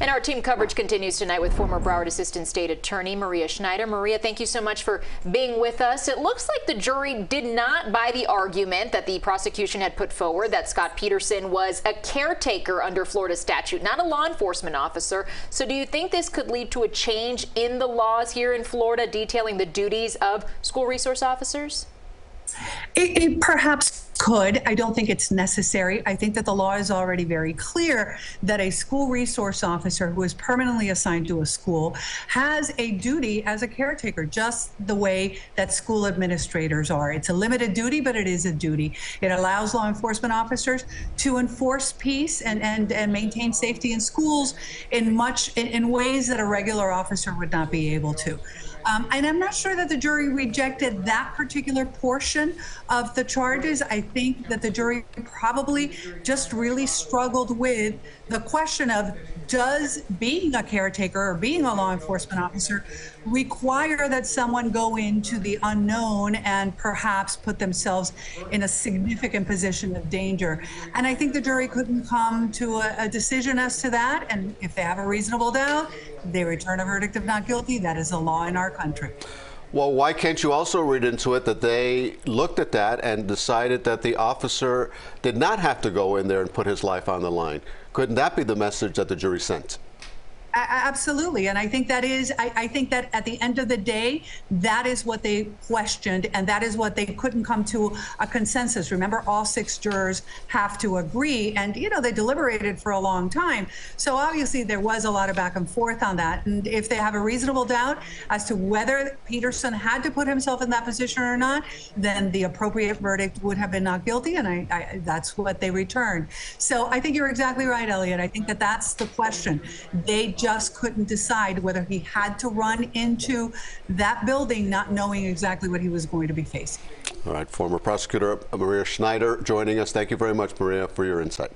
And our team coverage continues tonight with former Broward Assistant State Attorney Maria Schneider. Maria, thank you so much for being with us. It looks like the jury did not buy the argument that the prosecution had put forward that Scot Peterson was a caretaker under Florida statute, not a law enforcement officer. So do you think this could lead to a change in the laws here in Florida detailing the duties of school resource officers? It perhaps could. I don't think it's necessary. I think that the law is already very clear that a school resource officer who is permanently assigned to a school has a duty as a caretaker, just the way that school administrators are. It's a limited duty, but it is a duty. It allows law enforcement officers to enforce peace and maintain safety in schools in ways that a regular officer would not be able to. And I'm not sure that the jury rejected that particular portion of the charges. I think that the jury probably just really struggled with the question of, does being a caretaker or being a law enforcement officer require that someone go into the unknown and perhaps put themselves in a significant position of danger? And I think the jury couldn't come to a decision as to that. And if they have a reasonable doubt, they return a verdict of not guilty. That is the law in our country. Well, why can't you also read into it that they looked at that and decided that the officer did not have to go in there and put his life on the line? Couldn't that be the message that the jury sent? Absolutely. And I think that is, I think that at the end of the day, that is what they questioned, and that is what they couldn't come to a consensus. Remember, all 6 jurors have to agree, and, you know, they deliberated for a long time. So obviously there was a lot of back and forth on that. And if they have a reasonable doubt as to whether Peterson had to put himself in that position or not, then the appropriate verdict would have been not guilty, and that's what they returned. So I think you're exactly right, Elliot. I think that that's the question. They just couldn't decide whether he had to run into that building not knowing exactly what he was going to be facing. All right, former prosecutor Maria Schneider joining us. Thank you very much, Maria, for your insight.